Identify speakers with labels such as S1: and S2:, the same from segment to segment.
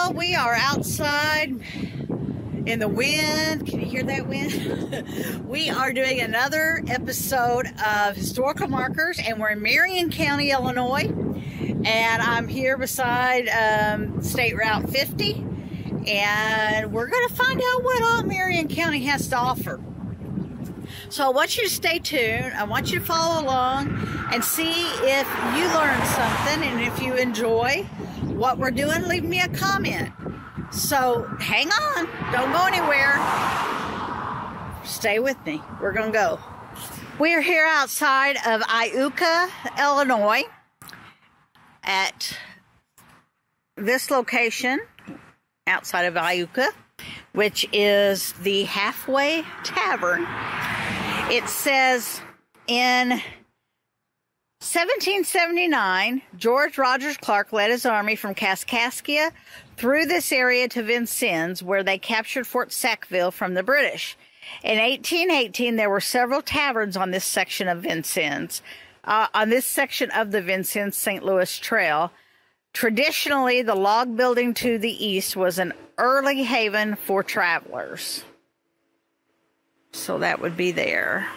S1: Well, we are outside in the wind. Can you hear that wind? We are doing another episode of Historical Markers, and we're in Marion County, Illinois. And I'm here beside State Route 50, and we're going to find out what all Marion County has to offer. So I want you to stay tuned. I want you to follow along and see if you learn something, and if you enjoy what we're doing, leave me a comment. So hang on, don't go anywhere. Stay with me. We're gonna go. We're here outside of Iuka, Illinois, at this location outside of Iuka, which is the Halfway Tavern. It says in 1779, George Rogers Clark led his army from Kaskaskia through this area to Vincennes, where they captured Fort Sackville from the British. In 1818, there were several taverns on this section of Vincennes, the Vincennes-St. Louis Trail. Traditionally, the log building to the east was an early haven for travelers. So that would be there.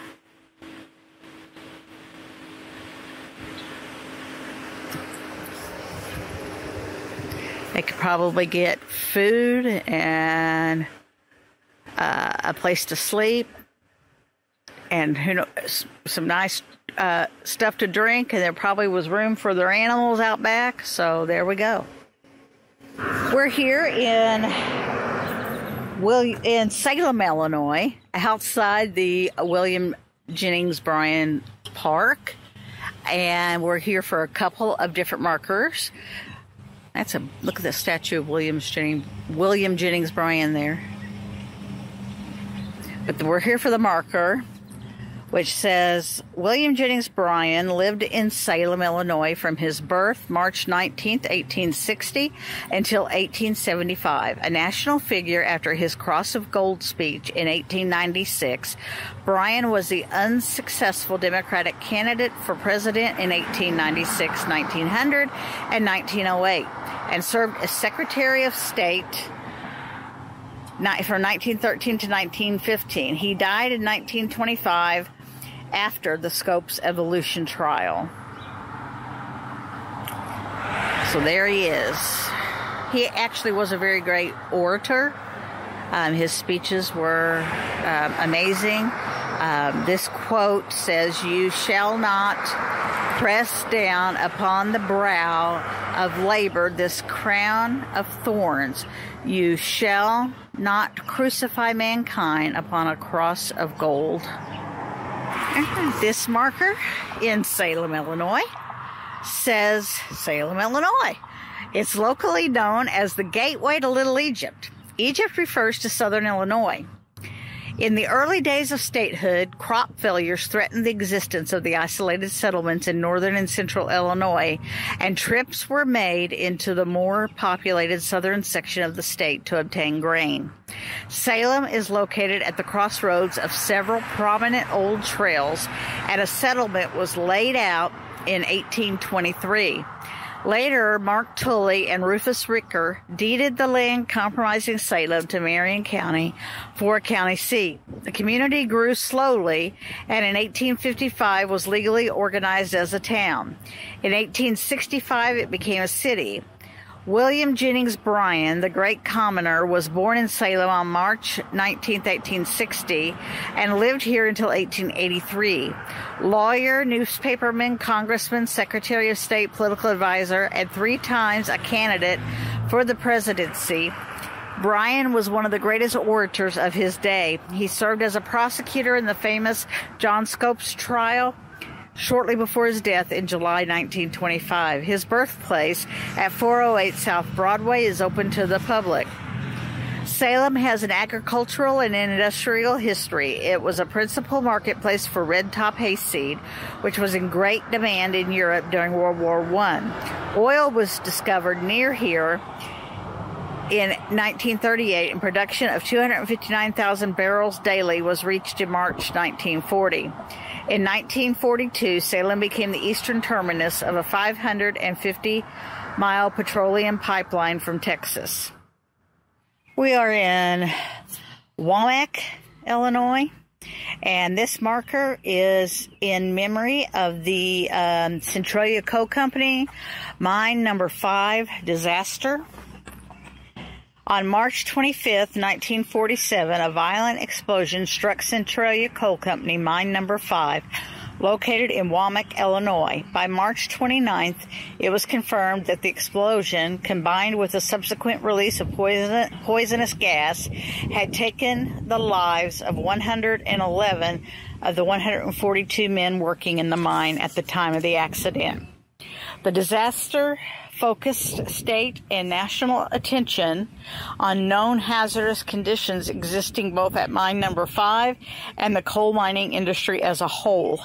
S1: They could probably get food and a place to sleep, and who knows, some nice stuff to drink, and there probably was room for their animals out back. So there we go. We're here in Salem, Illinois, outside the William Jennings Bryan Park, and we're here for a couple of different markers. Look at the statue of William Jennings Bryan there. But we're here for the marker, which says William Jennings Bryan lived in Salem, Illinois from his birth, March 19th, 1860, until 1875. A national figure after his Cross of Gold speech in 1896, Bryan was the unsuccessful Democratic candidate for president in 1896, 1900, and 1908, and served as Secretary of State from 1913 to 1915. He died in 1925 after the Scopes Evolution trial. So there he is. He actually was a very great orator. His speeches were amazing. This quote says, "You shall not press down upon the brow of labor this crown of thorns. You shall not crucify mankind upon a cross of gold." This marker in Salem, Illinois says Salem, Illinois. It's locally known as the gateway to Little Egypt. Egypt refers to southern Illinois. In the early days of statehood, crop failures threatened the existence of the isolated settlements in northern and central Illinois, and trips were made into the more populated southern section of the state to obtain grain. Salem is located at the crossroads of several prominent old trails, and a settlement was laid out in 1823. Later, Mark Tully and Rufus Ricker deeded the land comprising Salem to Marion County for a county seat. The community grew slowly, and in 1855 was legally organized as a town. In 1865, it became a city. William Jennings Bryan, the great commoner, was born in Salem on March 19, 1860, and lived here until 1883. Lawyer, newspaperman, congressman, Secretary of State, political advisor, and 3 times a candidate for the presidency, Bryan was one of the greatest orators of his day. He served as a prosecutor in the famous John Scopes trial shortly before his death in July 1925. His birthplace at 408 South Broadway is open to the public. Salem has an agricultural and industrial history. It was a principal marketplace for red top hayseed, which was in great demand in Europe during World War I. Oil was discovered near here in 1938, and production of 259,000 barrels daily was reached in March 1940. In 1942, Salem became the eastern terminus of a 550-mile petroleum pipeline from Texas. We are in Womack, Illinois, and this marker is in memory of the Centralia Coal Company mine number 5 disaster. On March 25th, 1947, a violent explosion struck Centralia Coal Company mine number 5, located in Womack, Illinois. By March 29th, it was confirmed that the explosion, combined with the subsequent release of poisonous gas, had taken the lives of 111 of the 142 men working in the mine at the time of the accident. The disaster focused state and national attention on known hazardous conditions existing both at mine number 5 and the coal mining industry as a whole.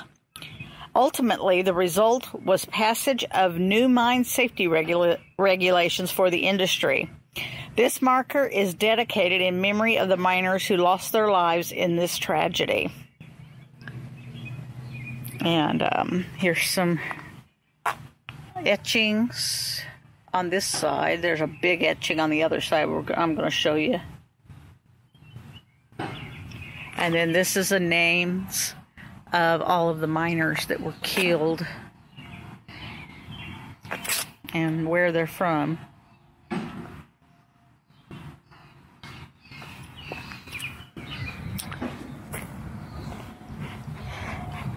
S1: Ultimately, the result was passage of new mine safety regulations for the industry. This marker is dedicated in memory of the miners who lost their lives in this tragedy. And here's some etchings on this side. There's a big etching on the other side I'm going to show you. And then this is the names of all of the miners that were killed and where they're from.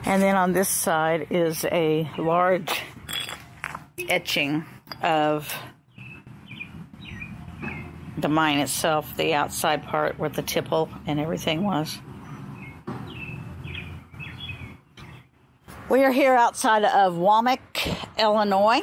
S1: And then on this side is a large etching of the mine itself, the outside part where the tipple and everything was. We are here outside of Womack, Illinois,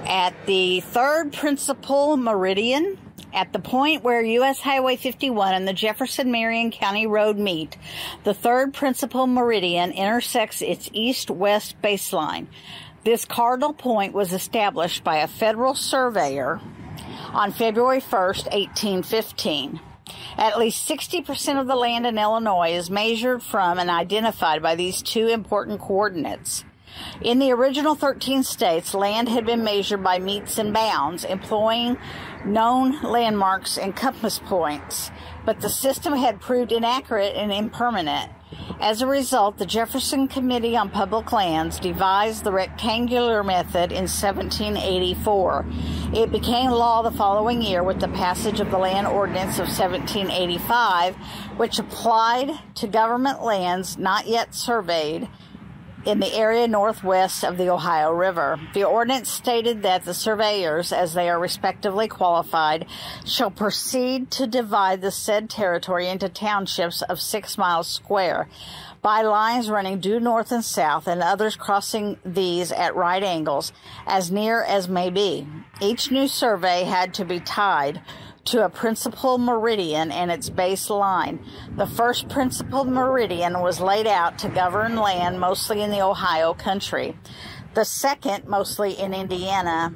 S1: at the Third Principal Meridian, at the point where U.S. Highway 51 and the Jefferson-Marion County Road meet. The Third Principal Meridian intersects its east-west baseline. This cardinal point was established by a federal surveyor on February 1st, 1815. At least 60% of the land in Illinois is measured from and identified by these two important coordinates. In the original 13 states, land had been measured by metes and bounds, employing known landmarks and compass points, but the system had proved inaccurate and impermanent. As a result, the Jefferson Committee on Public Lands devised the rectangular method in 1784. It became law the following year with the passage of the Land Ordinance of 1785, which applied to government lands not yet surveyed in the area northwest of the Ohio River. The ordinance stated that the surveyors, as they are respectively qualified, shall proceed to divide the said territory into townships of 6 miles square, by lines running due north and south, and others crossing these at right angles, as near as may be. Each new survey had to be tied to a principal meridian and its base line. The first principal meridian was laid out to govern land mostly in the Ohio country, the second mostly in Indiana,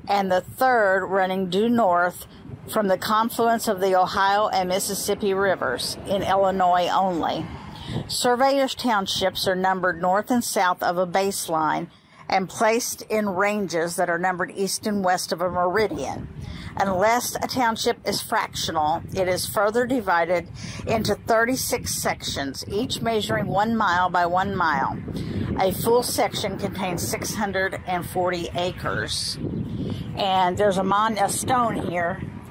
S1: and the third running due north from the confluence of the Ohio and Mississippi rivers in Illinois only. Surveyors' townships are numbered north and south of a baseline and placed in ranges that are numbered east and west of a meridian. Unless a township is fractional, it is further divided into 36 sections, each measuring 1 mile by 1 mile. A full section contains 640 acres. And there's a stone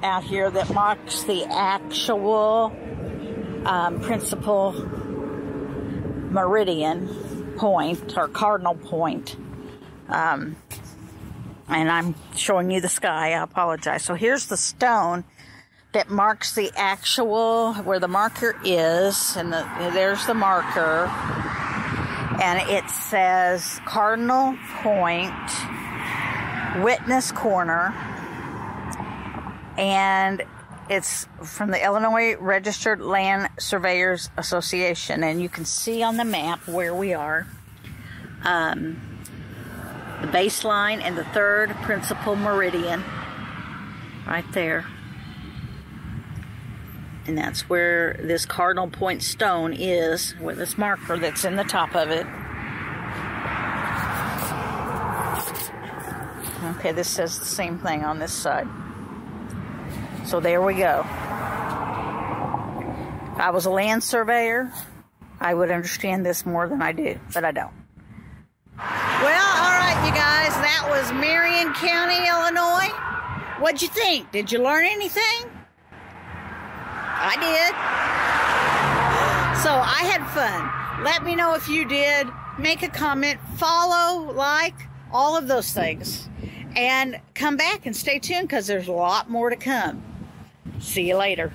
S1: out here that marks the actual principal meridian point, or cardinal point. And I'm showing you the sky. I apologize. So here's the stone that marks the actual, where the marker is, and there's the marker, and it says Cardinal Point, Witness Corner, and it's from the Illinois Registered Land Surveyors Association, and you can see on the map where we are. The baseline and the Third Principal Meridian right there. And that's where this cardinal point stone is, with this marker that's in the top of it. Okay, this says the same thing on this side. So there we go. If I was a land surveyor, I would understand this more than I do, but I don't. Well, all right, you guys, that was Marion County, Illinois. What'd you think? Did you learn anything? I did. So I had fun. Let me know if you did. Make a comment, follow, like, all of those things. And come back and stay tuned because there's a lot more to come. See you later.